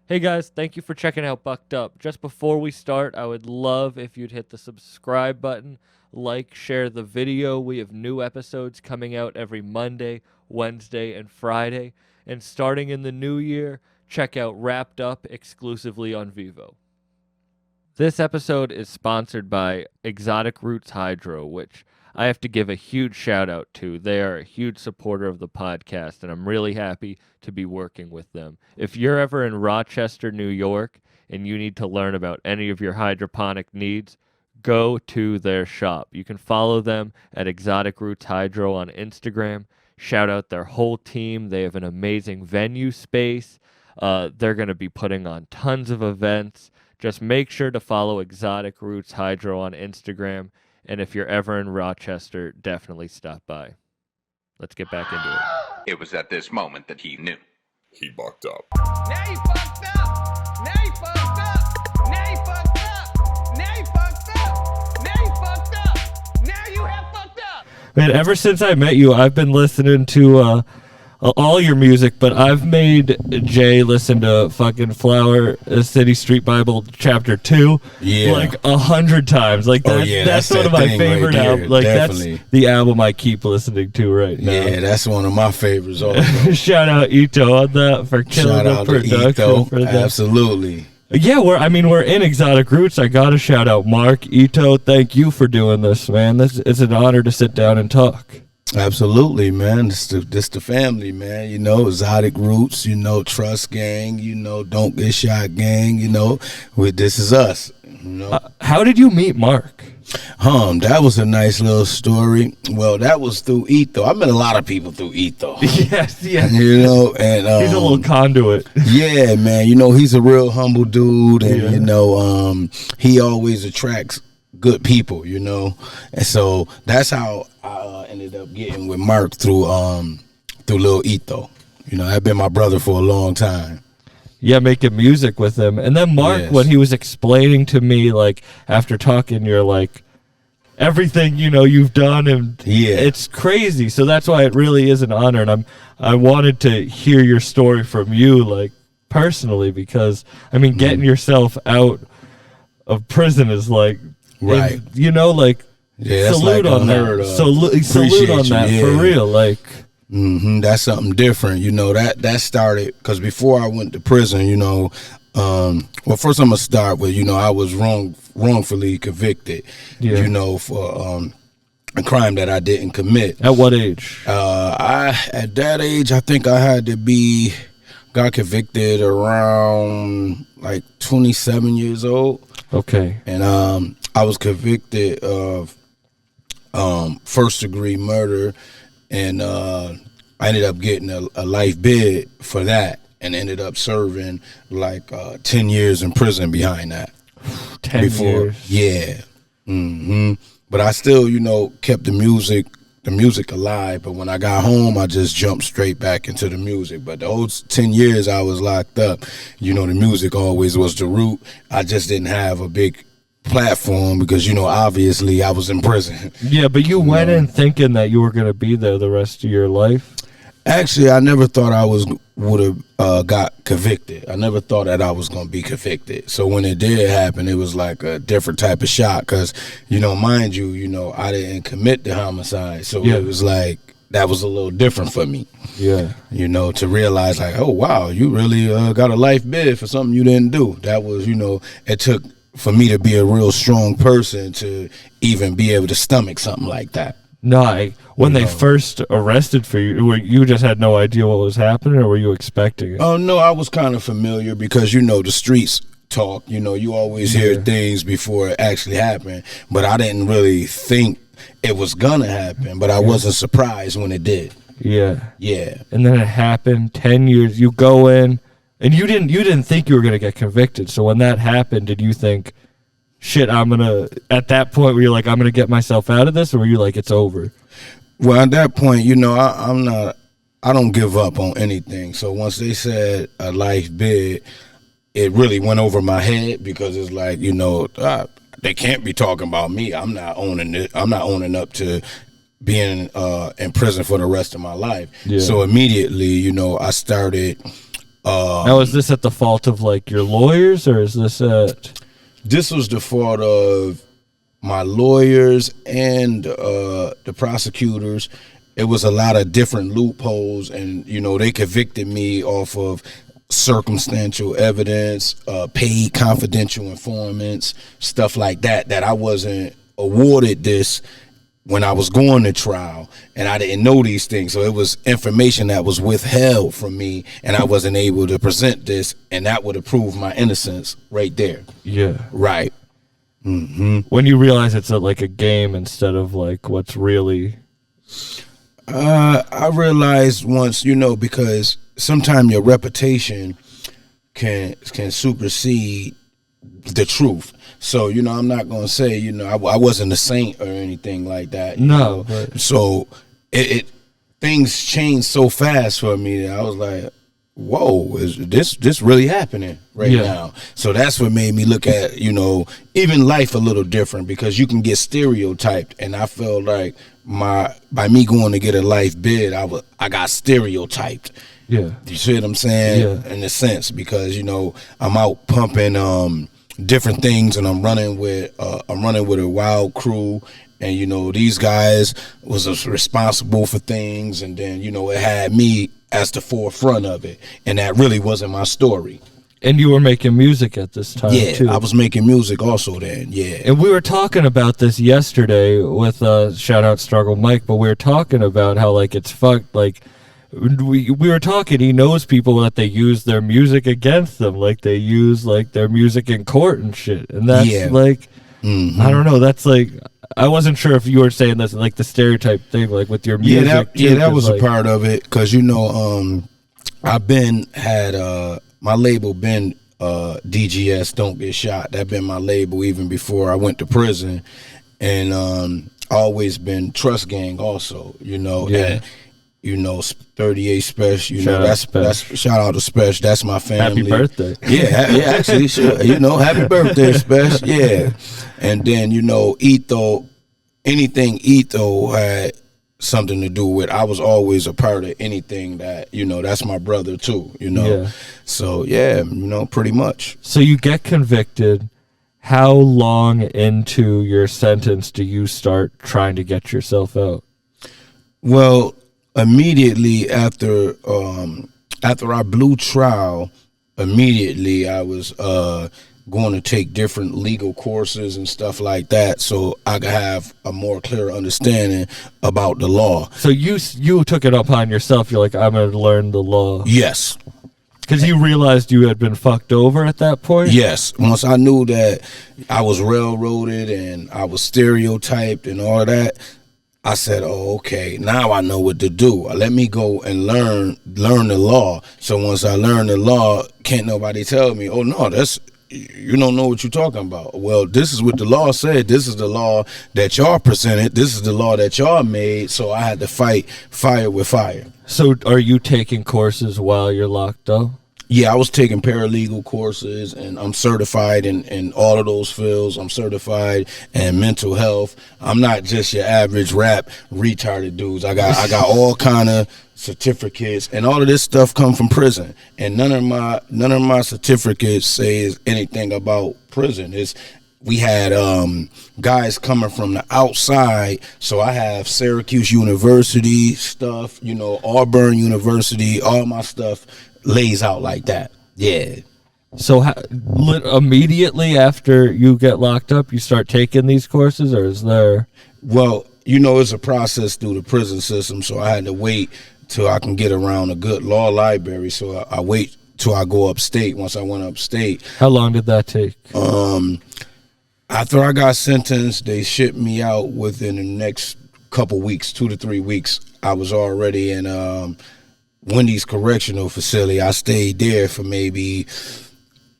Hey guys, thank you for checking out Bucked Up. Just before we start, I would love if you'd hit the subscribe button, like, share the video. We have new episodes coming out every Monday, Wednesday, and Friday. And starting in the new year, check out Wrapped Up exclusively on Vivo. This episode is sponsored by Exotic Roots Hydro, which I have to give a huge shout out to. They are a huge supporter of the podcast, and I'm really happy to be working with them. If you're ever in Rochester, New York, and you need to learn about any of your hydroponic needs, go to their shop. You can follow them at Exotic Roots Hydro on Instagram. Shout out their whole team. They have an amazing venue space. They're going to be putting on tons of events. Just make sure to follow Exotic Roots Hydro on Instagram. And if you're ever in Rochester, definitely stop by. Let's get back into it. It was at this moment that he knew. He bucked up. Now you fucked up. Now you fucked up. Now you fucked up. Now you fucked up. Now you fucked up. Now you have fucked up. Man, ever since I met you, I've been listening to all your music, but I've made Jay listen to fucking Flower City Street Bible Chapter 2 like 100 times. Like that's one of my favorite albums. Like definitely. That's the album I keep listening to right now. Yeah, that's one of my favorites also. Shout out Ito on that for killing the production for that. Absolutely. Yeah, we're in Exotic Roots. I gotta shout out Mark, Ito. Thank you for doing this, man. It's an honor to sit down and talk. Absolutely, man. This the family, man. You know, Exotic Roots. You know, Trust Gang. You know, Don't Get Shot Gang. You know, this is us. You know. How did you meet Mark? That was a nice little story. Well, that was through Etho. I met a lot of people through Etho. Yes. You know, and he's a little conduit. Yeah, man. You know, he's a real humble dude, and you know, he always attracts good people. You know, and so that's how I ended up getting with Mark through Lil Etho. You know, I've been my brother for a long time. Yeah, making music with him. And then Mark, when he was explaining to me, like, after talking, you're like, everything, you know, you've done, and it's crazy. So that's why it really is an honor. And I wanted to hear your story from you, like, personally, because, I mean, getting yourself out of prison is like, right. You know, like, salute on that. Salute on that, for real. Like, that's something different, you know. That started because before I went to prison, you know. Well, first I'm gonna start with, you know, I was wrongfully convicted, you know, for a crime that I didn't commit. At what age? At that age, I think I had to got convicted around like 27 years old. Okay. And I was convicted of first degree murder, and I ended up getting a life bid for that, and ended up serving like 10 years in prison behind that. 10 years? Yeah. But I still, you know, kept the music alive. But when I got home, I just jumped straight back into the music. But the whole 10 years I was locked up, you know, the music always was the root. I just didn't have a big platform because, you know, obviously I was in prison. Yeah, but you went in thinking that you were going to be there the rest of your life? Actually, I never thought I would have got convicted. I never thought that I was going to be convicted. So when it did happen, it was like a different type of shock because, you know, mind you, you know, I didn't commit the homicide. So it was like, that was a little different for me. Yeah. You know, to realize like, oh, wow, you really got a life bid for something you didn't do. That was, you know, it took for me to be a real strong person to even be able to stomach something like that. No, when they first arrested for you, you just had no idea what was happening, or were you expecting it? Oh, no, I was kind of familiar because, you know, the streets talk. You know, you always hear things before it actually happened, but I didn't really think it was gonna happen, but I wasn't surprised when it did. Yeah. Yeah. And then it happened, 10 years, you go in, and you didn't think you were going to get convicted. So when that happened, did you think, shit, at that point were you like, I'm going to get myself out of this, or were you like, it's over? Well, at that point, you know, I don't give up on anything. So once they said a life bid, it really went over my head because it's like, you know, they can't be talking about me. I'm not owning it. I'm not owning up to being in prison for the rest of my life. Yeah. So immediately, you know, I started Now, is this at the fault of like your lawyers, or is this at? This was the fault of my lawyers and the prosecutors. It was a lot of different loopholes, and they convicted me off of circumstantial evidence, paid confidential informants, stuff like that I wasn't awarded this when I was going to trial, and I didn't know these things. So it was information that was withheld from me, and I wasn't able to present this, and that would have proved my innocence right there. Yeah. Right. Mm-hmm. When you realize it's like a game instead of like what's really. I realized once, because sometimes your reputation can supersede the truth. So, I'm not going to say, I wasn't a saint or anything like that. No. But... So it things changed so fast for me that I was like, whoa, is this really happening right now? So that's what made me look at, even life a little different, because you can get stereotyped. And I felt like by me going to get a life bid, I got stereotyped. Yeah. You see what I'm saying? Yeah. In a sense, because, I'm out pumping different things, and I'm running with a wild crew, and these guys was responsible for things, and then it had me as the forefront of it, and that really wasn't my story. And you were making music at this time, too. I was making music also then, yeah. And we were talking about this yesterday with shout out Struggle Mike, but we were talking about how like it's fucked, like we were talking, he knows people that they use their music against them, like they use like their music in court and shit, and that's like I don't know, that's like, I wasn't sure if you were saying this like the stereotype thing, like with your music. That was like, a part of it, because I've had my label been DGS, Don't Get Shot. That been my label even before I went to prison, and always been Trust Gang also, and 38 Special, that's shout out to Special. That's my family. Happy birthday. Yeah, actually, sure. Happy birthday, Special. Yeah. And then, Etho, anything Etho had something to do with, I was always a part of anything that, that's my brother too, Yeah. So, yeah, pretty much. So you get convicted. How long into your sentence do you start trying to get yourself out? Well, immediately after I blew trial, immediately I was going to take different legal courses and stuff like that, so I could have a more clear understanding about the law. So you took it upon yourself. You're like, I'm going to learn the law. Yes. Because you realized you had been fucked over at that point? Yes. Once I knew that I was railroaded and I was stereotyped and all of that, I said, oh, okay, now I know what to do. Let me go and learn the law. So once I learn the law, can't nobody tell me, oh, no, you don't know what you're talking about. Well, this is what the law said. This is the law that y'all presented. This is the law that y'all made. So I had to fight fire with fire. So are you taking courses while you're locked up? Yeah, I was taking paralegal courses, and I'm certified in all of those fields. I'm certified in mental health. I'm not just your average rap retarded dudes. I got all kind of certificates, and all of this stuff come from prison. And none of my certificates says anything about prison. We had guys coming from the outside, so I have Syracuse University stuff, Auburn University, all my stuff lays out like that. Yeah. So immediately after you get locked up, you start taking these courses, or is there? Well, it's a process through the prison system, so I had to wait till I can get around a good law library. So I wait till I go upstate. Once I went upstate. How long did that take? After I got sentenced, they shipped me out within the next couple weeks, 2 to 3 weeks. I was already in Wendy's Correctional Facility. I stayed there for maybe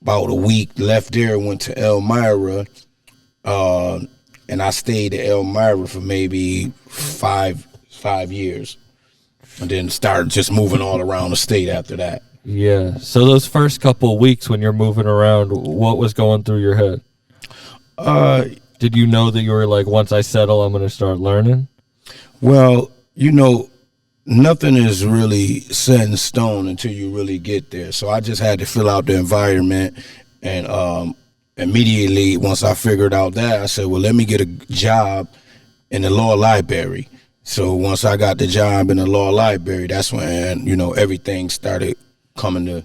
about a week, left there, went to Elmira, and I stayed at Elmira for maybe five years, and then started just moving all around the state after that. Yeah. So those first couple of weeks when you're moving around, what was going through your head? Did you know that you were like, once I settle, I'm going to start learning? Well, nothing is really set in stone until you really get there. So I just had to fill out the environment, and immediately once I figured out that, I said, well, let me get a job in the law library. So once I got the job in the law library, that's when, you know, everything started coming to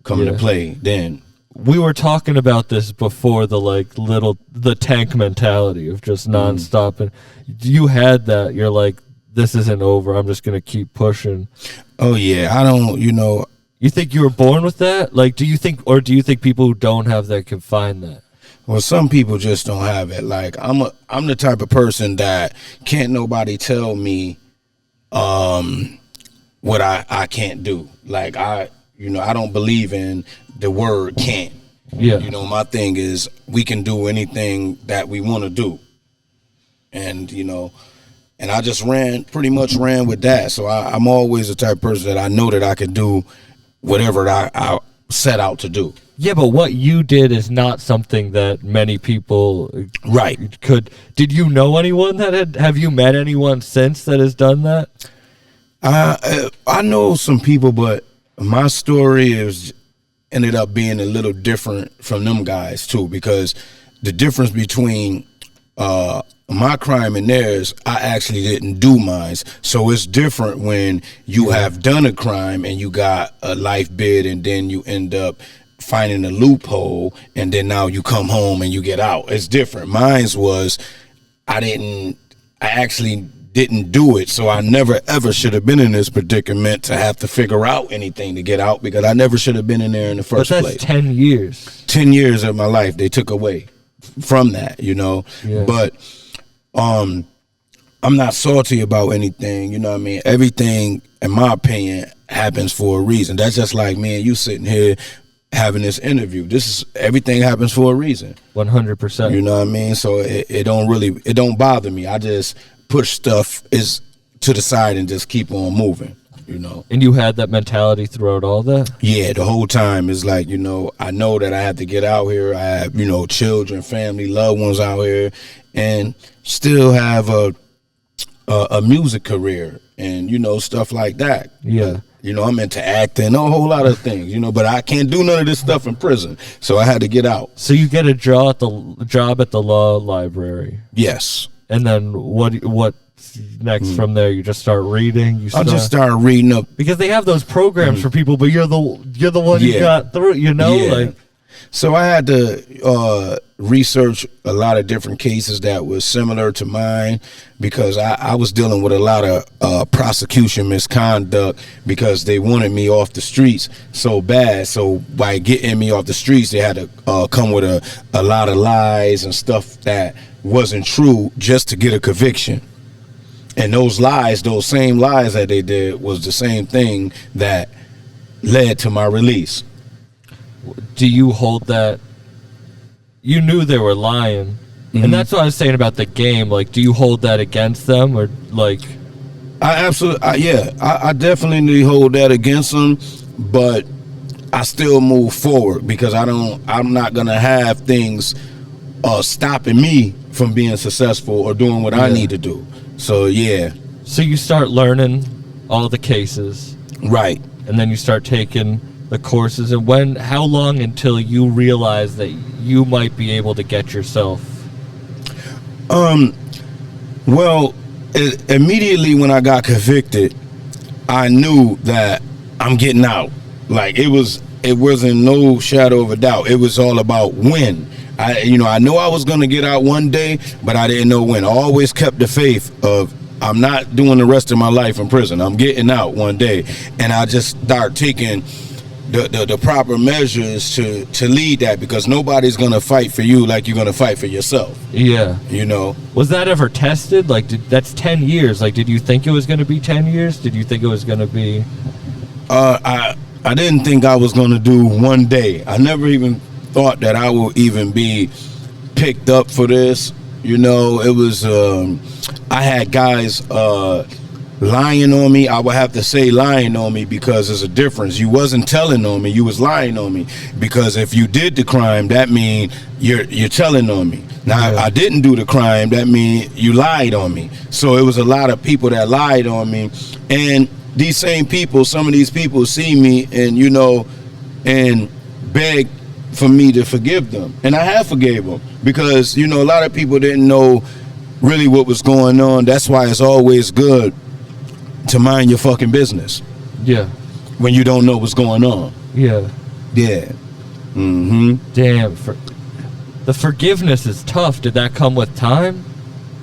play then. We were talking about this before, the tank mentality of just nonstop, and you had that. You're like, this isn't over. I'm just gonna keep pushing. Oh yeah, I don't. You know, you think you were born with that? Like, do you think people who don't have that can find that? Well, some people just don't have it. Like I'm the type of person that can't nobody tell me what I can't do. Like I don't believe in the word can't. Yeah. You know, my thing is we can do anything that we want to do. And, you know, and I just pretty much ran with that. So I'm always the type of person that I know that I can do whatever I set out to do. Yeah, but what you did is not something that many people could. Did you know anyone have you met anyone since that has done that? I know some people, but my story ended up being a little different from them guys too, because the difference between my crime and theirs, I actually didn't do mine. So it's different when you have done a crime and you got a life bid, and then you end up finding a loophole, and then now you come home and you get out. It's different. Mine's was I actually didn't do it, so I never ever should have been in this predicament to have to figure out anything to get out, because I never should have been in there in the first place. 10 years. 10 years of my life they took away from that, you know. Yeah. But I'm not salty about anything, you know what I mean? Everything, in my opinion, happens for a reason. That's just like me and you sitting here having this interview. Everything happens for a reason. 100%. You know what I mean? So it don't bother me. I just push stuff to the side and just keep on moving, you know. And you had that mentality throughout all that? Yeah, the whole time. It's like, you know, I know that I have to get out here. I have, you know, children, family, loved ones out here, and still have a music career and, you know, stuff like that. Yeah. You know, I'm into acting, a whole lot of things, you know, but I can't do none of this stuff in prison. So I had to get out. So you get a job at the law library. Yes. And then what next from there? You just start reading. I just started reading up, because they have those programs for people, but you're the one who got through. You know, like. So I had to research a lot of different cases that was similar to mine, because I was dealing with a lot of prosecution misconduct, because they wanted me off the streets so bad. So by getting me off the streets, they had to come with a lot of lies and stuff that wasn't true just to get a conviction. And those same lies that they did was the same thing that led to my release. Do you hold that? You knew they were lying, and that's what I was saying about the game. Like, do you hold that against them, or like? I definitely hold that against them, but I still move forward, because I'm not gonna have things stopping me from being successful or doing what I need to do. So So you start learning all the cases, right, and then you start taking the courses. And how long until you realize that you might be able to get yourself? Well, immediately when I got convicted, I knew that I'm getting out. Like it wasn't no shadow of a doubt. It was all about when. I know I was gonna get out one day, but I didn't know when. I always kept the faith of I'm not doing the rest of my life in prison. I'm getting out one day, and I just start taking the proper measures to lead that, because nobody's gonna fight for you like you're gonna fight for yourself. Yeah. You know. Was that ever tested? Like, that's 10 years. Like, did you think it was gonna be 10 years? Did you think it was gonna be? I didn't think I was gonna do one day. I never even thought that I would even be picked up for this. You know, it was I had guys lying on me, I would have to say lying on me, because there's a difference. You wasn't telling on me, you was lying on me. Because if you did the crime, that mean you're telling on me. Now, if I didn't do the crime, that mean you lied on me. So it was a lot of people that lied on me. And these same people, some of these people see me and, you know, and beg for me to forgive them. And I have forgave them, because, you know, a lot of people didn't know really what was going on. That's why it's always good to mind your fucking business. Yeah. When you don't know what's going on. Yeah. Yeah. Mm-hmm. Damn. The forgiveness is tough. Did that come with time?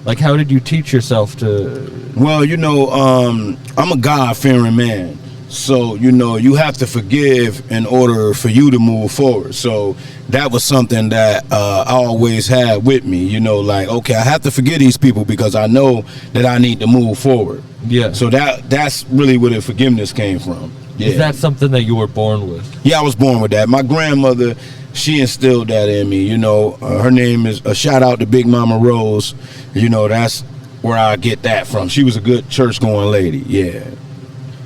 Like, how did you teach yourself to... Well, you know, I'm a God-fearing man. So, you know, you have to forgive in order for you to move forward. So that was something that I always had with me, you know, like, okay, I have to forgive these people because I know that I need to move forward. Yeah. So that's really where the forgiveness came from. Yeah. Is that something that you were born with? Yeah, I was born with that. My grandmother, she instilled that in me, you know. Her name is, a shout out to Big Mama Rose. You know, that's where I get that from. She was a good church-going lady, yeah.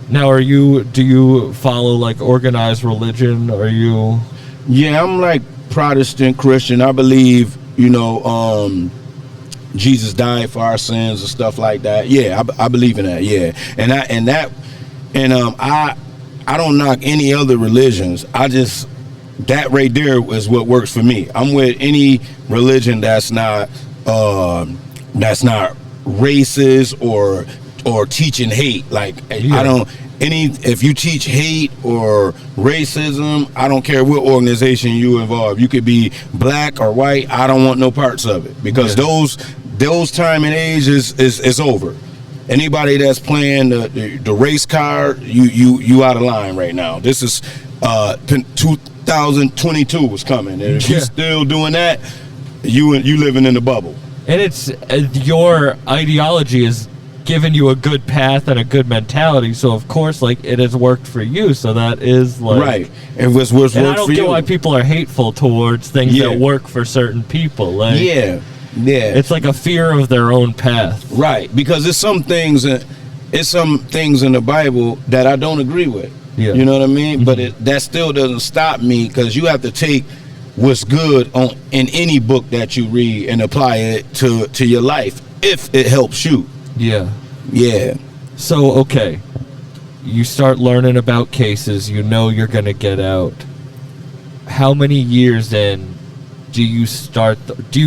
Now, do you follow, like, organized religion? Are you... Yeah, I'm like Protestant Christian. I believe, you know, Jesus died for our sins and stuff like that. Yeah, I believe in that, yeah. I don't knock any other religions. That right there is what works for me. I'm with any religion that's not racist or teaching hate. Like, yeah. If you teach hate or racism, I don't care what organization you involve. You could be black or white. I don't want no parts of it, because those time and age is over. Anybody that's playing the race card, you out of line right now. This is 2022 is coming, and if you're still doing that, you living in the bubble. And it's your ideology is giving you a good path and a good mentality, so of course, like, it has worked for you. So that is like right. And what's worked for you. I don't get why people are hateful towards things that work for certain people. Like, yeah, it's like a fear of their own path. Right, because there's some things in the Bible that I don't agree with. Yeah. You know what I mean? Mm-hmm. But that still doesn't stop me, because you have to take what's good in any book that you read and apply it to your life if it helps you. Yeah. Yeah. So, okay, you start learning about cases, you know you're going to get out. How many years in do you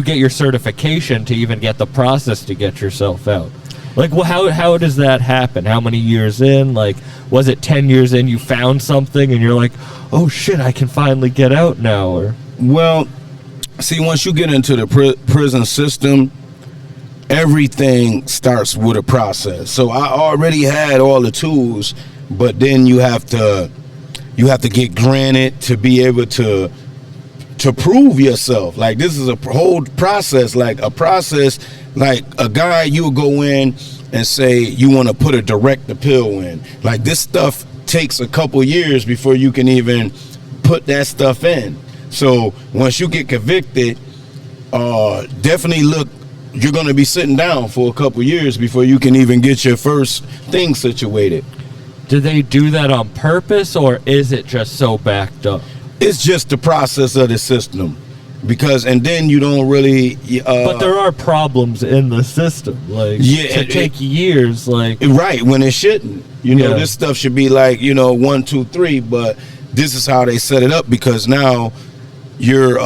get your certification to even get the process to get yourself out? Like, well, how does that happen? How many years in? Like, was it 10 years in you found something and you're like, oh shit, I can finally get out now? Or well, see, once you get into the prison system, everything starts with a process. So I already had all the tools, but then you have to get granted to be able to prove yourself. Like, this is a whole process, like a guy, you would go in and say you want to put a direct appeal in. Like, this stuff takes a couple years before you can even put that stuff in. So once you get convicted, definitely look, you're going to be sitting down for a couple years before you can even get your first thing situated. Do they do that on purpose, or is it just so backed up? It's just the process of the system. And then you don't really... but there are problems in the system. Like, to take years, like... Right, when it shouldn't. You know, this stuff should be like, 1, 2, 3, but this is how they set it up, because now your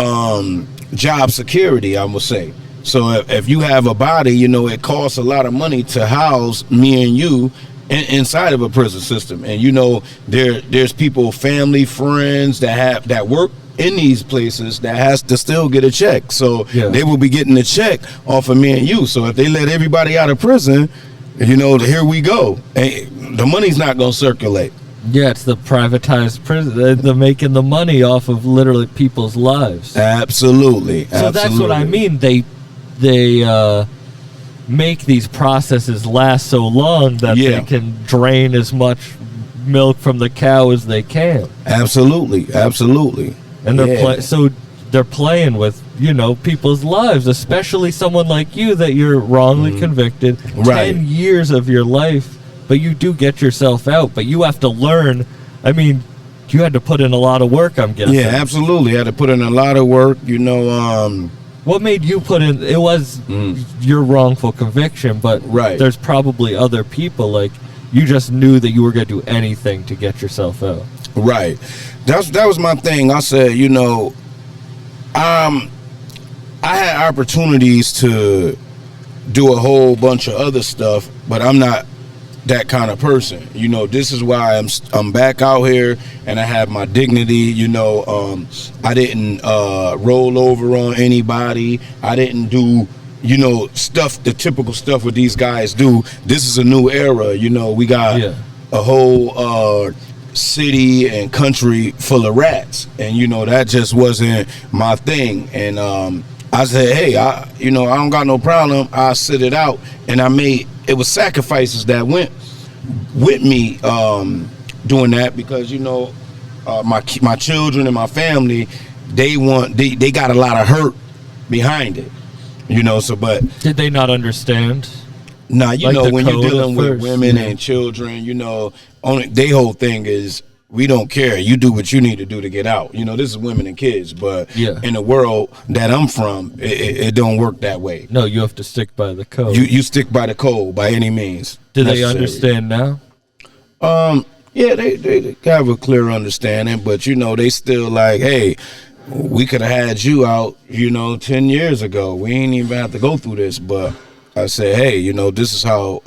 job security, I would say. So if you have a body, it costs a lot of money to house me and you inside of a prison system. And there's people, family, friends that work in these places that has to still get a check. So they will be getting a check off of me and you. So if they let everybody out of prison, here we go. The money's not going to circulate. Yeah, it's the privatized prison. They're making the money off of literally people's lives. Absolutely. So that's what I mean. They make these processes last so long that they can drain as much milk from the cow as they can. Absolutely. And they're playing with people's lives, especially someone like you that you're wrongly convicted. 10 years of your life but you do get yourself out. But you have to learn. I mean, you had to put in a lot of work, I'm guessing. Yeah, absolutely. I had to put in a lot of work, you know. What made you put in? It was your wrongful conviction, but Right. there's probably other people, like, you just knew that you were going to do anything to get yourself out. Right. That was my thing. I said, you know, I had opportunities to do a whole bunch of other stuff, but I'm not that kind of person. You know, this is why I'm back out here and I have my dignity. You know, I didn't roll over on anybody. I didn't do, you know, stuff, the typical stuff what these guys do. This is a new era. You know, we got a whole city and country full of rats, and you know that just wasn't my thing. And I said, hey, I don't got no problem. I sit it out, and it was sacrifices that went with me doing that, because you know my children and my family, they got a lot of hurt behind it, you know. So, but Did they not understand? nah, you Like know, the when you're code dealing at with first, women yeah. and children, you know, their whole thing is, we don't care. You do what you need to do to get out. You know, this is women and kids, but in the world that I'm from, it don't work that way. No, you have to stick by the code. You stick by the code by any means. Do they necessary. understand now? Yeah, they have a clear understanding, but you know, they still like, hey, we could have had you out, you know, 10 years ago. We ain't even have to go through this. But I said, hey, you know, this is how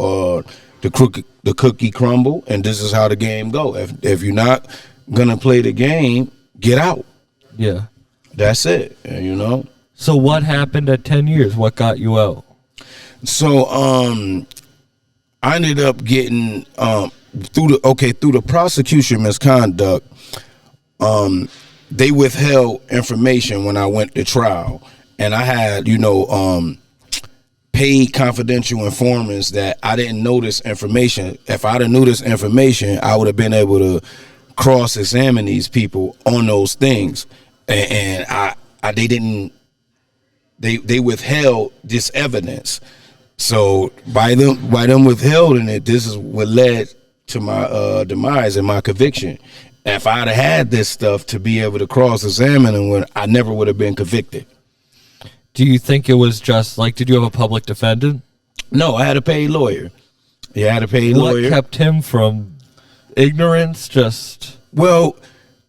the cookie crumble, and this is how the game go. If you're not gonna play the game, get out. Yeah. That's it. You know. So what happened at 10 years? What got you out? So I ended up getting through the prosecution misconduct. They withheld information when I went to trial, and I had, you know, paid confidential informants that I didn't know this information. If I'd have knew this information, I would have been able to cross-examine these people on those things. And they withheld this evidence. So by them withholding it, this is what led to my demise and my conviction. If I'd have had this stuff to be able to cross-examine them, I never would have been convicted. Do you think it was just like, did you have a public defendant? No, I had a paid lawyer. Yeah, I had a paid lawyer. What kept him from ignorance? Just, well,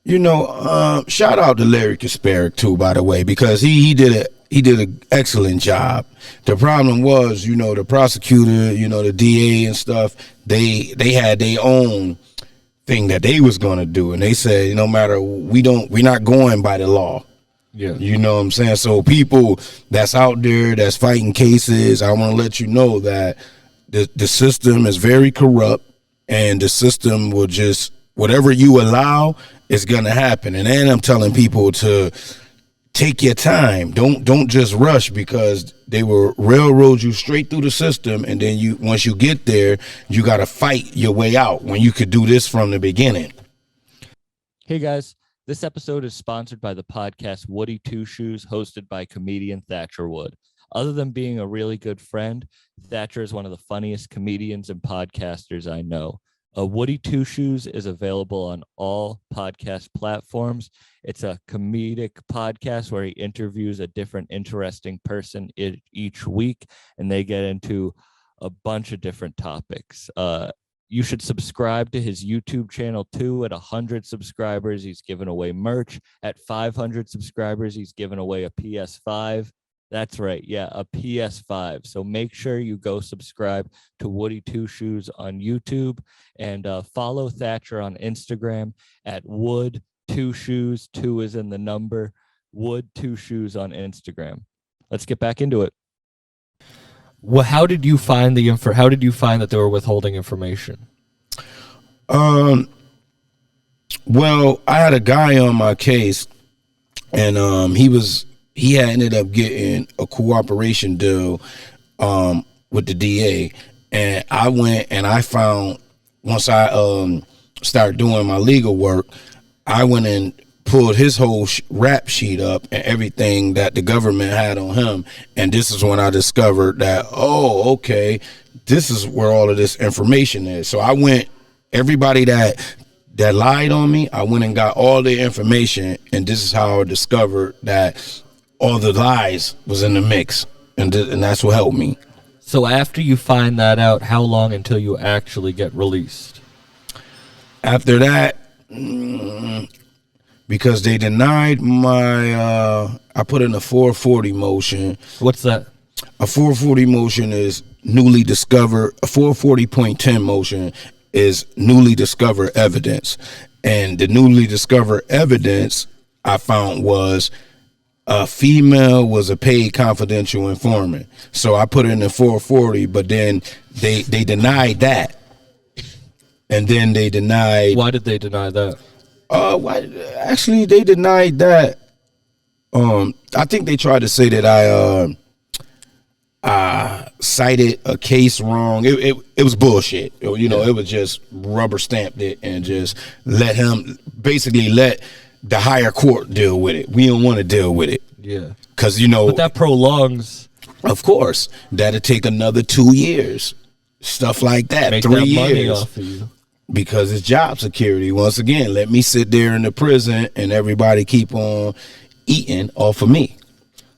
you know, shout out to Larry Kasparic too, by the way, because he did an excellent job. The problem was, you know, the prosecutor, you know, the DA and stuff, they had their own thing that they was gonna do, and they said, no matter, we're not going by the law. yeah. You know what I'm saying? So people that's out there that's fighting cases, I want to let you know that the system is very corrupt, and the system will just, whatever you allow is going to happen. And then I'm telling people to take your time. Don't just rush, because they will railroad you straight through the system, and then once you get there, you got to fight your way out when you could do this from the beginning. Hey guys, this episode is sponsored by the podcast Woody Two Shoes, hosted by comedian Thatcher Wood. Other than being a really good friend, Thatcher is one of the funniest comedians and podcasters I know. Woody Two Shoes is available on all podcast platforms. It's a comedic podcast where he interviews a different interesting person each week, and they get into a bunch of different topics. You should subscribe to his YouTube channel too. At 100 subscribers, he's giving away merch. At 500 subscribers, he's giving away a PS5. That's right. Yeah, a PS5. So make sure you go subscribe to Woody Two Shoes on YouTube, and follow Thatcher on Instagram at Wood Two Shoes. 2 is in the number. Wood Two Shoes on Instagram. Let's get back into it. Well, how did you find how did you find that they were withholding information? Well, I had a guy on my case, and he had ended up getting a cooperation deal with the DA, and I went and I found, once I started doing my legal work, I went and pulled his whole rap sheet up and everything that the government had on him, and this is when I discovered that, oh, okay, this is where all of this information is. So I went, everybody that lied on me, I went and got all the information, and this is how I discovered that all the lies was in the mix, and that's what helped me. So after you find that out, how long until you actually get released? After that, because they denied my, I put in a 440 motion. What's that? A 440 motion is newly discovered. A 440.10 motion is newly discovered evidence. And the newly discovered evidence I found was a female was a paid confidential informant. So I put in a 440, but then they denied that. And then they denied. Why did they deny that? Why? Actually, they denied that. I think they tried to say that I cited a case wrong. It was bullshit. You know, it was just rubber stamped it and just let the higher court deal with it. We don't want to deal with it. Yeah. Because, you know. But that prolongs. Of course. That'll take another 2 years. Stuff like that. Make 3 that years. money off of you. Because it's job security. Once again, let me sit there in the prison and everybody keep on eating off of me.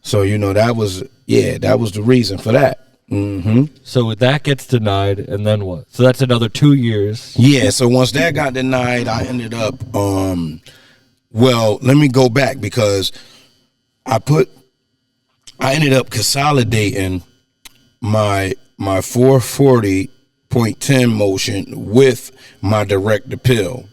So, you know, that was the reason for that. So that gets denied, and then what? So that's another 2 years. Yeah, so once that got denied, I ended up, well, let me go back because I ended up consolidating my 440.10 motion with my direct appeal.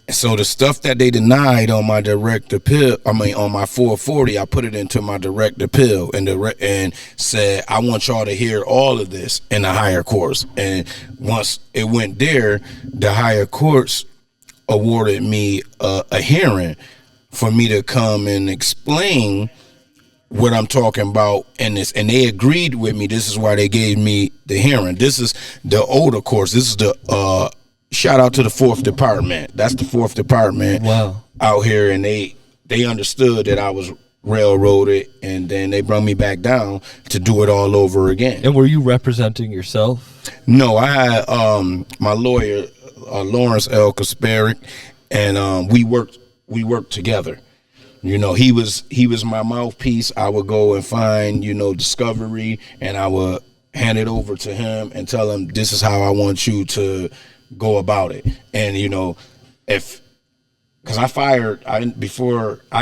So the stuff that they denied on my direct appeal, on my 440, I put it into my direct appeal and said, I want y'all to hear all of this in the higher courts. And once it went there, the higher courts awarded me a hearing for me to come and explain what I'm talking about in this, and they agreed with me. This is why they gave me the hearing. This is the older course. This is the shout out to the 4th Department. That's the 4th Department. Wow. Out here, and they understood that I was railroaded, and then they brought me back down to do it all over again. And were you representing yourself? No, I had my lawyer, Lawrence L. Kasparic, and we worked together. You know, he was my mouthpiece. I would go and find, you know, discovery, and I would hand it over to him and tell him, this is how I want you to go about it. And, you know, because I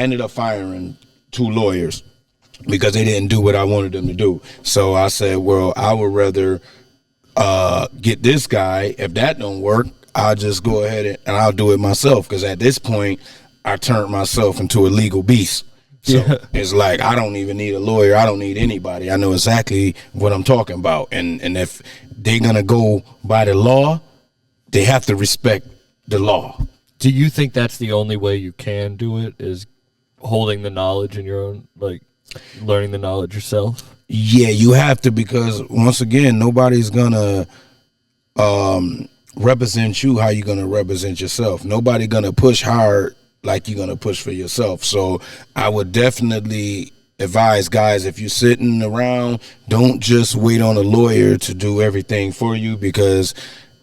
ended up firing 2 lawyers because they didn't do what I wanted them to do. So I said, well, I would rather get this guy. If that don't work, I'll just go ahead and I'll do it myself. Because at this point, I turned myself into a legal beast. So it's like, I don't even need a lawyer. I don't need anybody. I know exactly what I'm talking about. And if they're going to go by the law, they have to respect the law. Do you think that's the only way you can do it, is holding the knowledge in your own, like learning the knowledge yourself? Yeah, you have to, because once again, nobody's going to represent you how you're going to represent yourself. Nobody going to push hard like you're going to push for yourself. So I would definitely advise guys, if you're sitting around, don't just wait on a lawyer to do everything for you, because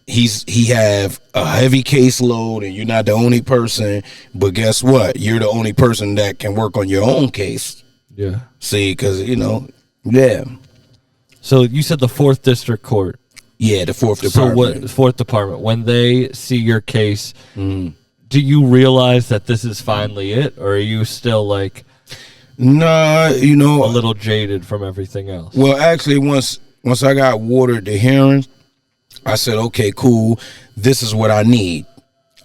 he have a heavy caseload and you're not the only person. But guess what? You're the only person that can work on your own case. Yeah. See, because, you know, yeah. So you said the 4th District Court. Yeah, the 4th Department. So what, 4th Department, when they see your case, do you realize that this is finally it, or are you still like, nah, you know, a little jaded from everything else? Well, actually, once I got watered the hearing, I said, okay, cool. This is what I need.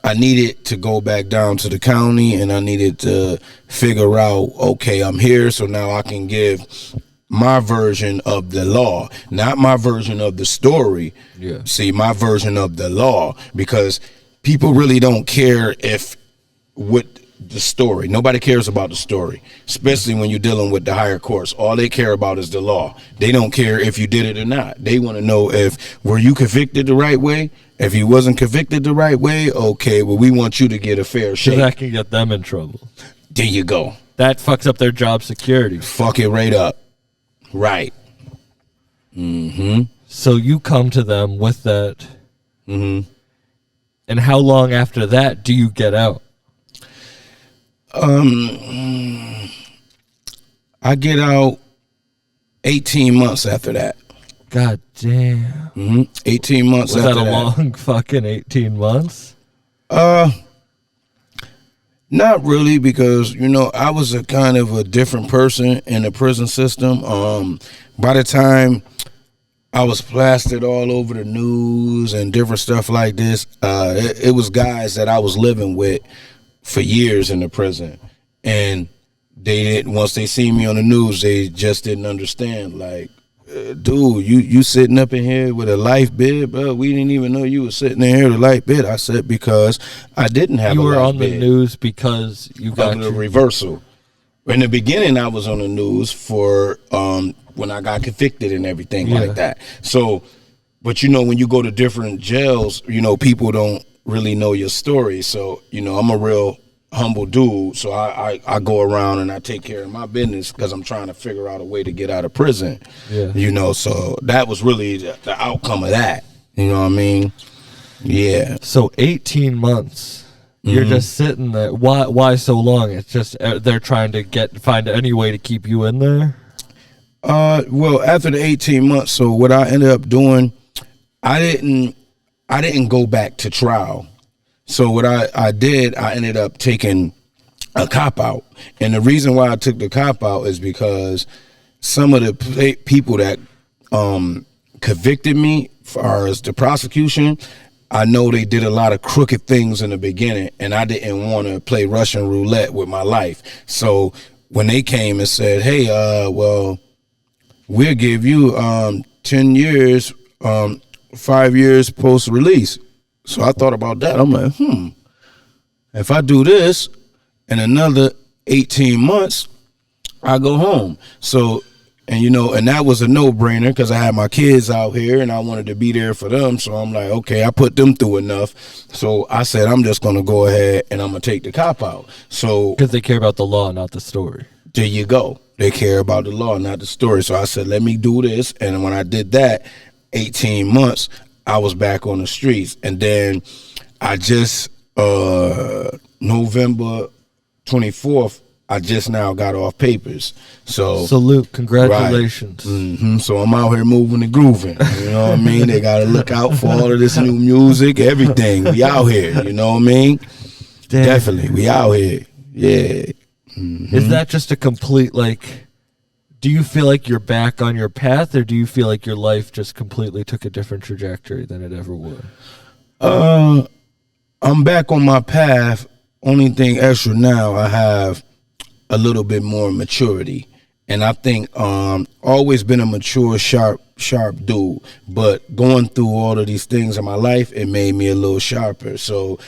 I needed to go back down to the county, and I needed to figure out, okay, I'm here, so now I can give my version of the law, not my version of the story. Yeah. See, my version of the law, because people really don't care what the story. Nobody cares about the story, especially when you're dealing with the higher courts. All they care about is the law. They don't care if you did it or not. They want to know were you convicted the right way? If you wasn't convicted the right way, okay, well, we want you to get a fair shake. That can get them in trouble. There you go. That fucks up their job security. Fuck it right up. Right. So you come to them with that. Mm-hmm. And how long after that do you get out? I get out 18 months after that. God damn. Mm-hmm. 18 months Was after that a that. long fucking 18 months? Not really, because, you know, I was a kind of a different person in the prison system. By the time I was plastered all over the news and different stuff like this, it was guys that I was living with for years in the prison. And they didn't, once they see me on the news, they just didn't understand. Like, dude, you sitting up in here with a life bid, bro. We didn't even know you were sitting in here with a life bid. I said, because I didn't have You a were life on the bid. news because you got Of the your- reversal. In the beginning, I was on the news for when I got convicted and everything Yeah. like that. So, but you know, when you go to different jails, you know, people don't really know your story. So, you know, I'm a real humble dude. So I go around and I take care of my business because I'm trying to figure out a way to get out of prison. Yeah. You know, so that was really the outcome of that. You know what I mean? Yeah. So 18 months. You're just sitting there. Why so long? It's just they're trying to find any way to keep you in there. Well, after the 18 months, so what I ended up doing, I didn't go back to trial. So what I did, I ended up taking a cop out. And the reason why I took the cop out is because some of the people that convicted me, as far as the prosecution, I know they did a lot of crooked things in the beginning, and I didn't want to play Russian roulette with my life. So when they came and said, hey, well, we'll give you 10 years, 5 years post-release. So I thought about that. I'm like, if I do this in another 18 months, I go home. So, and you know, and that was a no-brainer because I had my kids out here and I wanted to be there for them. So I'm like, okay, I put them through enough. So I said, I'm just going to go ahead and I'm going to take the cop out. So Because they care about the law, not the story. there you go. They care about the law, not the story. So I said, let me do this. And when I did that, 18 months, I was back on the streets. And then I just, November 24th, I just now got off papers. So Salute. Congratulations. So I'm out here moving and grooving. You know what I mean? They got to look out for all of this new music, everything. We out here. You know what I mean? Damn. Definitely. We out here. Yeah. Is that just a complete, like, do you feel like you're back on your path, or do you feel like your life just completely took a different trajectory than it ever would? I'm back on my path. Only thing extra now, I have a little bit more maturity. And I think always been a mature, sharp dude. But going through all of these things in my life, it made me a little sharper. So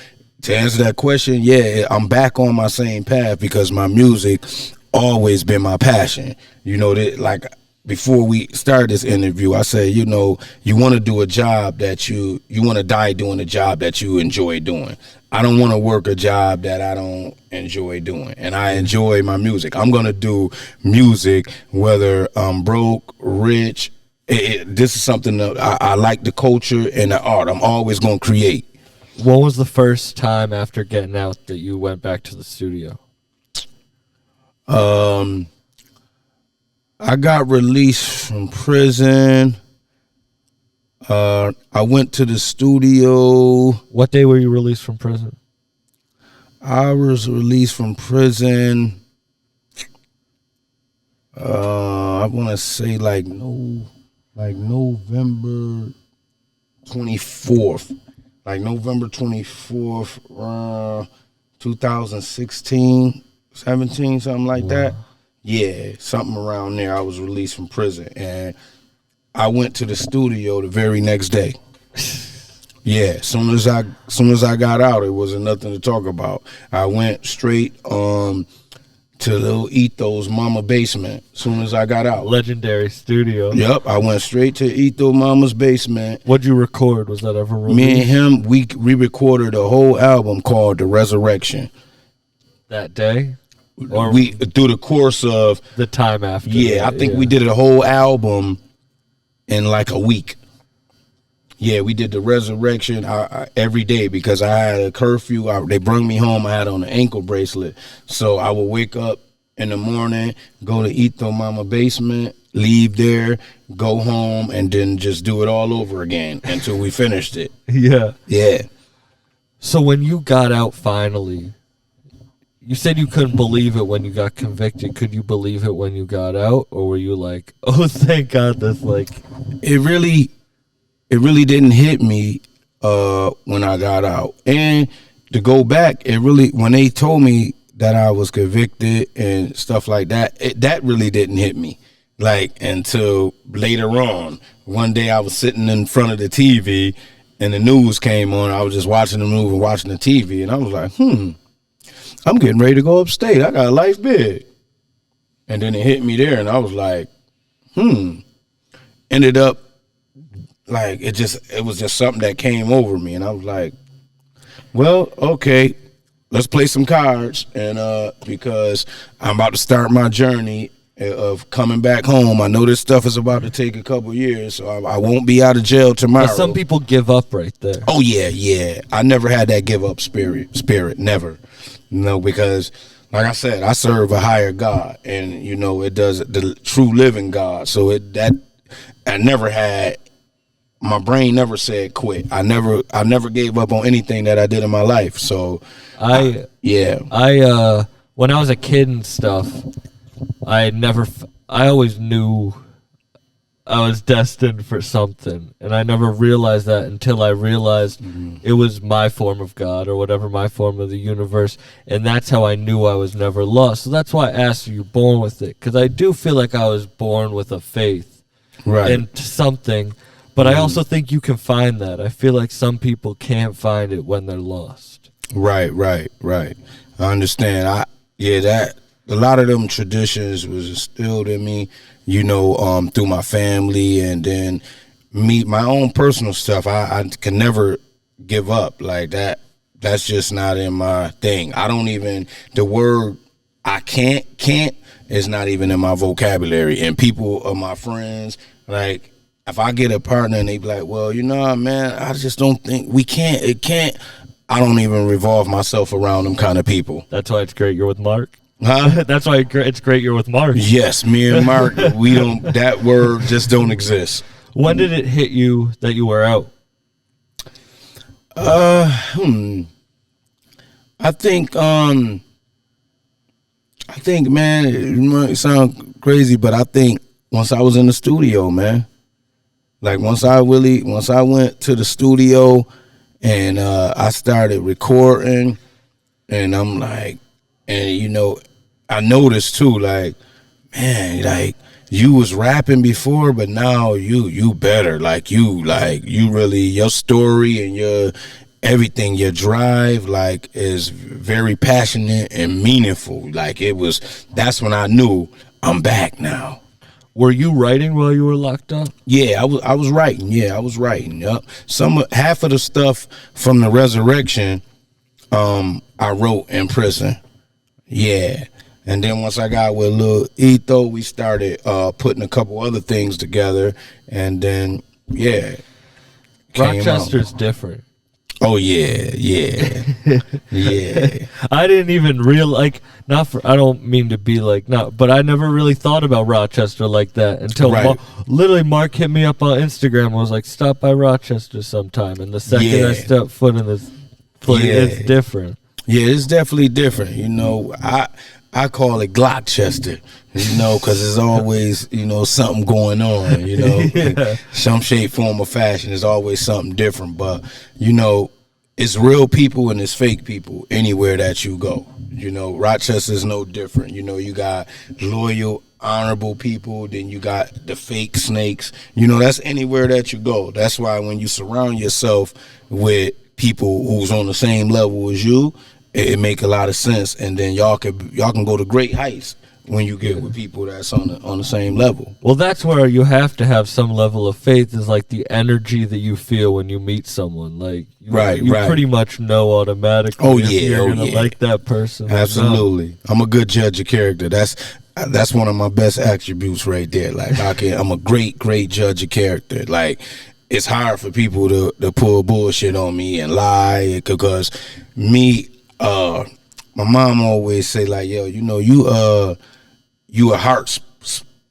to answer that question, yeah, I'm back on my same path because my music always been my passion. You know, that, like before we started this interview, I said, you know, you want to do a job that you want to die doing a job that you enjoy doing. I don't want to work a job that I don't enjoy doing, and I enjoy my music. I'm going to do music whether I'm broke, rich. This is something that I like, the culture and the art. I'm always going to create. When was the first time after getting out that you went back to the studio? I got released from prison. I went to the studio. What day were you released from prison? I was released from prison. I want to say like November 24th. Like November 24th, 2016, 17, something like that. Yeah, something around there. I was released from prison, and I went to the studio the very next day. Yeah, soon as I got out, it wasn't nothing to talk about. I went straight to little Etho's mama basement. Soon as I got out, Legendary studio. Yep, I went straight to Etho mama's basement. What'd you record? Was that ever released? Me and him, we recorded a whole album called The Resurrection. That day? Or We through the course of the time after? I think we did a whole album in like a week. Yeah, we did the resurrection every day because I had a curfew. They brought me home. I had on an ankle bracelet. So I would wake up in the morning, go to Ito Mama basement, leave there, go home, and then just do it all over again until we finished it. Yeah. Yeah. So when you got out finally, you said you couldn't believe it when you got convicted. Could you believe it when you got out? Or were you like, oh, thank God that's like... It really didn't hit me when I got out. And to go back, when they told me that I was convicted and stuff like that, that really didn't hit me. Like, until later on. One day I was sitting in front of the TV and the news came on. I was just watching the news and watching the TV, and I was like, I'm getting ready to go upstate. I got a life big. And then it hit me there, and I was like, Ended up, like, it was just something that came over me, and I was like, well, okay, let's play some cards, and because I'm about to start my journey of coming back home. I know this stuff is about to take a couple years, so I won't be out of jail tomorrow. But some people give up right there. Oh yeah. I never had that give up spirit, never. Because like I said, I serve a higher God, and it does the true living God. So I never had. My brain never said quit. I never gave up on anything that I did in my life. So I when I was a kid and stuff, I always knew I was destined for something, and I never realized that until I realized it was my form of God or whatever, my form of the universe, and that's how I knew I was never lost. So that's why I asked, are you born with it? Because I do feel like I was born with a faith into something, but I also think you can find that. I feel like some people can't find it when they're lost. Right. I understand. A lot of them traditions was instilled in me, through my family, and then my own personal stuff. I can never give up like that. That's just not in my thing. The word I can't is not even in my vocabulary. And people are my friends. Like, if I get a partner and they be like, well, man, I just don't think it can't. I don't even revolve myself around them kind of people. That's why it's great you're with Mark. Huh? That's why it's great you're with Mark. Yes, me and Mark, that word just don't exist. When did it hit you that you were out? I think, man, it might sound crazy, but I think once I was in the studio, man. Like, once I went to the studio and I started recording, and I'm like, and I noticed too, like, man, like, you was rapping before, but now you better. Like, you really, your story and your everything, your drive, like, is very passionate and meaningful. Like, that's when I knew I'm back now. Were you writing while you were locked up? Yeah, I was writing. Yeah, I was writing. Yep. Half of the stuff from the resurrection, I wrote in prison. Yeah. And then once I got with Lil Ito, we started putting a couple other things together, and then Rochester's different. Oh yeah. I didn't even I don't mean to be like, but I never really thought about Rochester like that until literally Mark hit me up on Instagram and was like, stop by Rochester sometime. And the second I stepped foot in this place, it's different. Yeah, it's definitely different. I call it Glockchester, because there's always, something going on, some shape, form, or fashion. There's always something different. But, it's real people and it's fake people anywhere that you go. Rochester's no different. You got loyal, honorable people, then you got the fake snakes. That's anywhere that you go. That's why when you surround yourself with people who's on the same level as you, it make a lot of sense, and then y'all can go to great heights when you get with people that's on the same level. Well, that's where you have to have some level of faith, is like the energy that you feel when you meet someone. Like, you pretty much know automatically if you're gonna like that person. Absolutely. I'm a good judge of character. That's one of my best attributes right there. Like, I'm a great judge of character. Like, it's hard for people to pull bullshit on me and lie, because me, my mom always say like, yo, you know, you a heart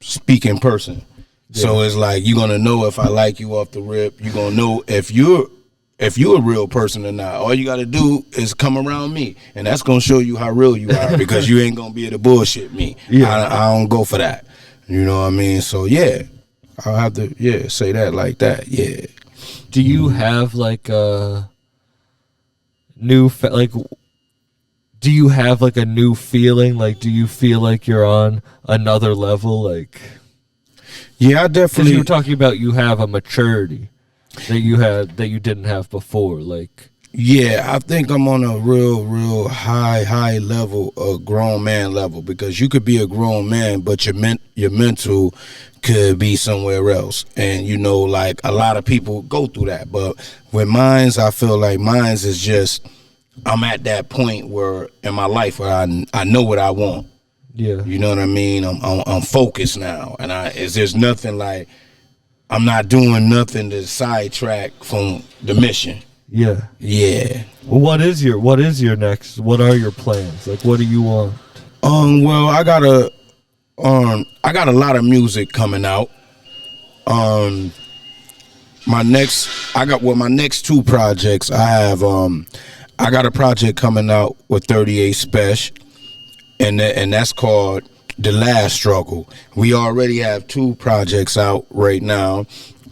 speaking person. Yeah. So it's like, you're gonna know if I like you off the rip. You're gonna know if you're a real person or not. All you gotta do is come around me, and that's gonna show you how real you are, because you ain't gonna be able to bullshit me. Yeah. I don't go for that. You know what I mean? So yeah, I'll have to say that like that. Yeah. Do you have like a new do you have like a new feeling? Like, do you feel like you're on another level? Like, yeah, I definitely. Because you were talking about you have a maturity that you didn't have before. Like, yeah, I think I'm on a real high level, a grown man level, because you could be a grown man, but your mental could be somewhere else. And you know, like, a lot of people go through that, but with mines, I feel like mines is just, I'm at that point where in my life where I know what I want. Yeah, you know what I mean. I'm focused now, and there's nothing like, I'm not doing nothing to sidetrack from the mission. Yeah. Yeah. Well, what is your next? What are your plans? Like, what do you want? Well, I got a lot of music coming out. My next two projects, I got a project coming out with 38 Special, and that's called The Last Struggle. We already have two projects out right now.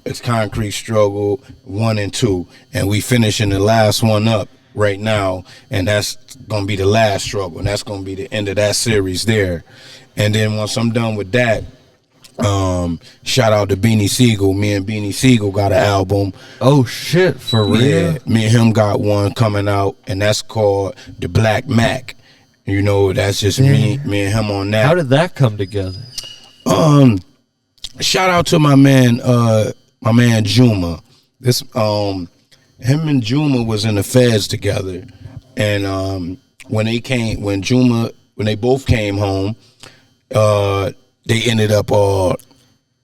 It's Concrete Struggle 1 and 2, and we finishing the last one up right now, and that's gonna be The Last Struggle, and that's gonna be the end of that series there. And then once I'm done with that, shout out to Beanie Siegel. Me and Beanie Siegel got an album. Oh shit, for real? Yeah, me and him got one coming out, and that's called The Black Mac. You know, that's just me and him on that. How did that come together? Shout out to my man Juma. This him and Juma was in the feds together, and when they both came home, they ended up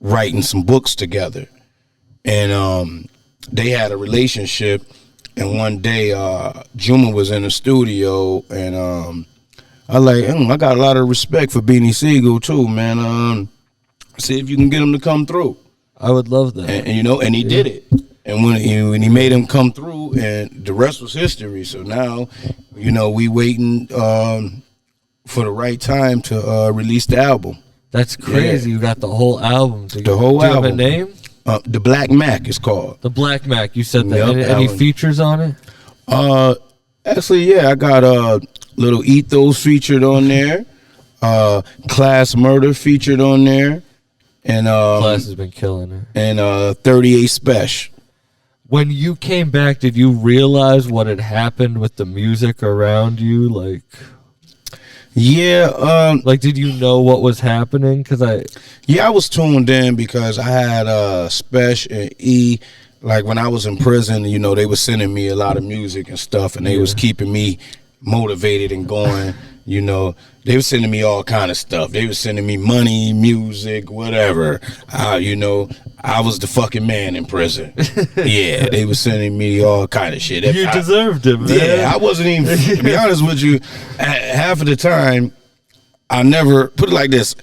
writing some books together, and they had a relationship. And one day, Juma was in the studio, and I got a lot of respect for Beanie Siegel too, man. See if you can get him to come through. I would love that. And you know, and he did it. And when he made him come through, and the rest was history. So now, you know, we waiting for the right time to release the album. That's crazy. Yeah. You got the whole album. The whole album. Do you have a name? The Black Mac is called. The Black Mac. You said that. Any features on it? Actually, yeah, I got Little Ethos featured on there. Class Murder featured on there. And Class has been killing it. And 38 Special. When you came back, did you realize what had happened with the music around you? Like, yeah, like, did you know what was happening? I was tuned in because I had Special and E. Like, when I was in prison, you know, they were sending me a lot of music and stuff, and they was keeping me motivated and going. You know, they were sending me all kind of stuff. They were sending me money, music, whatever. You know, I was the fucking man in prison. Yeah, they were sending me all kind of shit. You deserved it, man. Yeah, I wasn't even, to be honest with you, half of the time, I never, put it like this,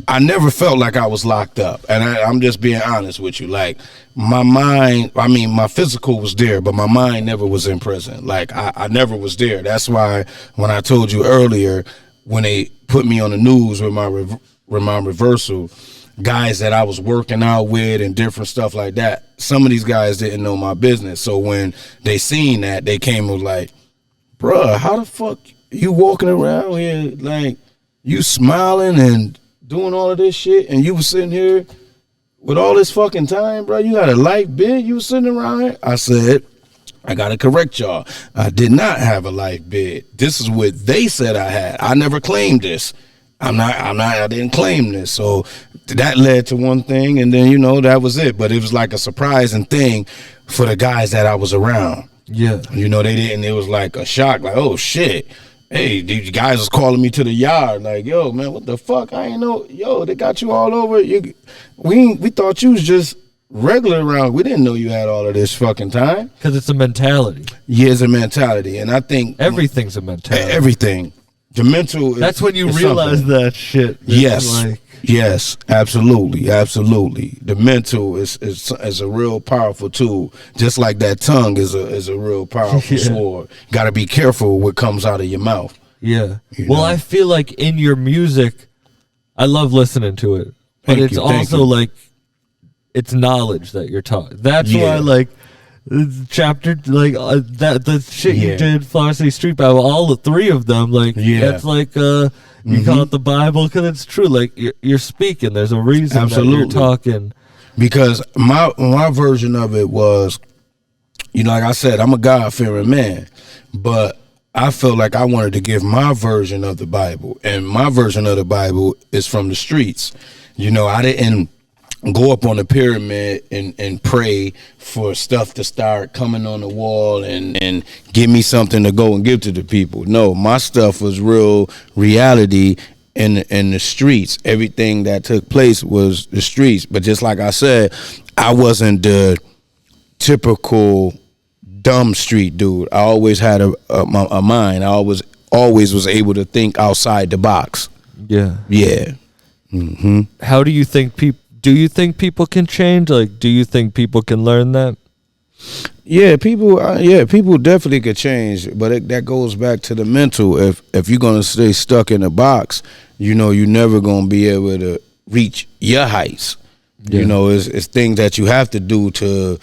I never felt like I was locked up. And I'm just being honest with you. Like, my mind, I mean, my physical was there, but my mind never was in prison. Like, I never was there. That's why when I told you earlier, when they put me on the news with my reversal, guys that I was working out with and different stuff like that, some of these guys didn't know my business. So when they seen that, they came and was like, bruh, how the fuck you walking around here, like, you smiling and doing all of this shit, and you was sitting here with all this fucking time, bro? You had a life bid? You was sitting around here? I said, I gotta correct y'all. I did not have a life bid. This is what they said I had. I never claimed this. I didn't claim this. So that led to one thing, and then, you know, that was it. But it was like a surprising thing for the guys that I was around. Yeah. You know, they didn't, it was like a shock, like, oh shit. Hey, these guys was calling me to the yard, like, yo, man, what the fuck? I ain't know. Yo, they got you all over. We thought you was just regular around, we didn't know you had all of this fucking time. Because it's a mentality. Yeah, it's a mentality. And I think Everything's a mentality. everything. The mental That's when you is realize something. that shit. Yes. Like, Yes, absolutely, absolutely. The mental is a real powerful tool, just like that tongue is a real powerful sword. Got to be careful what comes out of your mouth. yeah. You Well, know? I feel like in your music, I love listening to it. But Thank it's you, thank also you. like, it's knowledge that you're talking. That's Yeah. why, like, chapter, like, that the shit you Yeah. did, Flower City Street Bible, all the three of them, like, Yeah. that's like, you call it the Bible because it's true. Like, you're speaking. There's a reason that you're Absolutely. talking. Because my version of it was, like I said, I'm a God-fearing man, but I felt like I wanted to give my version of the Bible, and my version of the Bible is from the streets. I didn't go up on the pyramid and pray for stuff to start coming on the wall and give me something to go and give to the people. No, my stuff was real reality in the streets. Everything that took place was the streets. But just like I said, I wasn't the typical dumb street dude. I always had a mind. I always was able to think outside the box. Yeah. Yeah. Mm-hmm. How do you think people? Do you think people can change? Like, do you think people can learn that? Yeah, people definitely could change, but that goes back to the mental. If you're gonna stay stuck in a box, you're never gonna be able to reach your heights. Yeah. It's things that you have to do to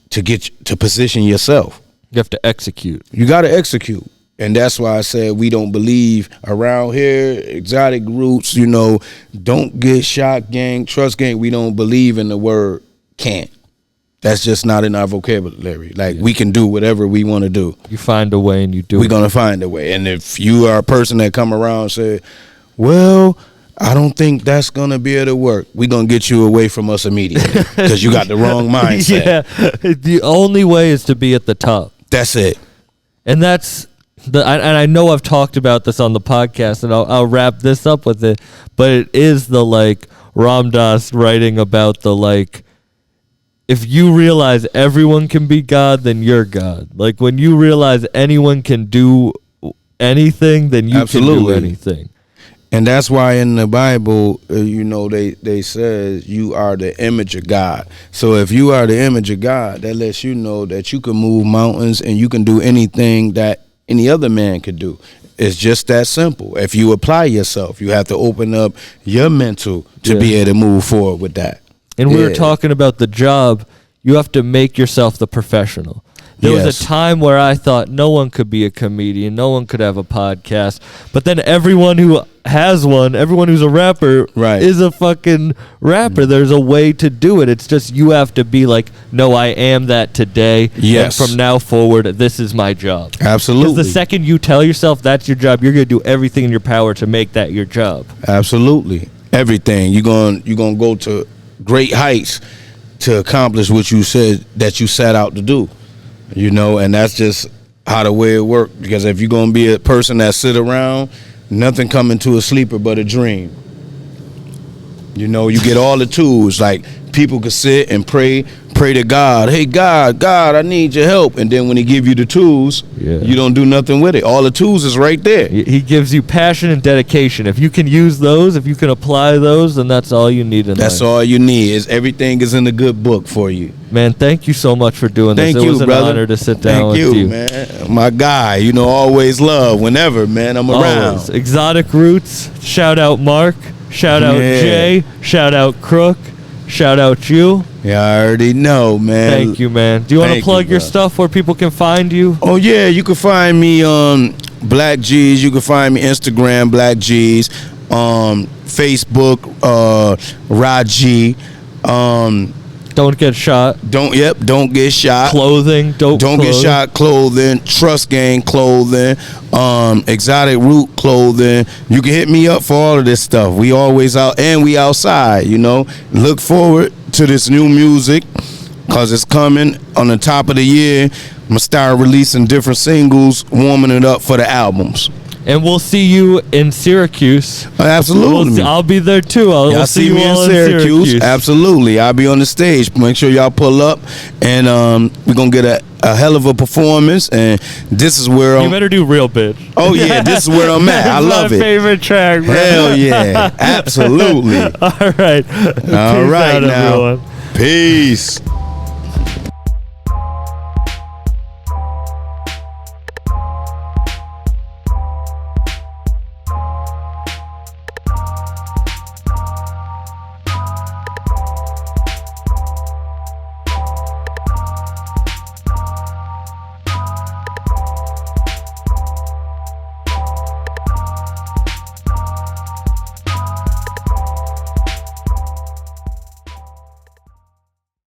get to position yourself. You have to execute. You got to execute. And that's why I said we don't believe around here, exotic roots, don't get shot, gang, trust gang. We don't believe in the word can't. That's just not in our vocabulary. Like, we can do whatever we want to do. You find a way and you do We're it. going to find a way. And if you are a person that come around and say, well, I don't think that's going to be able to work, we're going to get you away from us immediately because you got the wrong mindset. Yeah. The only way is to be at the top. That's it. And that's... and I know I've talked about this on the podcast, and I'll wrap this up with it, but it is the, like, Ram Dass writing about the, like, if you realize everyone can be God, then you're God. Like, when you realize anyone can do anything, then you can do anything. And that's why in the Bible, they says you are the image of God. So if you are the image of God, that lets you know that you can move mountains and you can do anything that any other man could do. It's just that simple. If you apply yourself, you have to open up your mental to be able to move forward with that. And we were talking about the job. You have to make yourself the professional. There was a time where I thought no one could be a comedian, no one could have a podcast. But then everyone who has one, everyone who's a rapper is a fucking rapper. There's a way to do it. It's just you have to be like, no, I am that today. Yes. And from now forward, this is my job. Absolutely. Because the second you tell yourself that's your job, you're going to do everything in your power to make that your job. Absolutely. Everything. You're going to go to great heights to accomplish what you said that you set out to do. And that's just how the way it works. Because if you're going to be a person that sit around, nothing coming to a sleeper but a dream. You get all the tools. Like, people could sit and pray to God. Hey, God, I need your help. And then when he give you the tools, you don't do nothing with it. All the tools is right there. He gives you passion and dedication. If you can use those, if you can apply those, then that's all you need in life. That's all you need. Everything is in the good book for you. Man, thank you so much for doing this. It was an honor to sit down with you. Thank you, man. My guy, always love. Whenever, man, I'm around. Always. Exotic Roots. Shout out Mark. Shout out Jay. Shout out Crook. Shout out you. Yeah, I already know, man. Thank you, man. Do you want to plug your stuff where people can find you? Oh, yeah. You can find me on Black G's. You can find me Instagram, Black G's. Facebook, Raji. Don't get shot. Don't get shot. Clothing. Don't get shot. Clothing. Trust Gang Clothing. Exotic Root Clothing. You can hit me up for all of this stuff. We always out, and we outside. Look forward to this new music because it's coming on the top of the year. I'm gonna start releasing different singles, warming it up for the albums. And we'll see you in Syracuse. Absolutely. I'll be there too. Y'all We'll see you me in all Syracuse. Absolutely. I'll be on the stage. Make sure y'all pull up, and we're going to get a hell of a performance, and this is where You better do Real Bitch. Oh, yeah, this is where I'm at. I love my it. favorite track, bro. Hell yeah. Absolutely. All right. All Peace right out, now. everyone. Peace.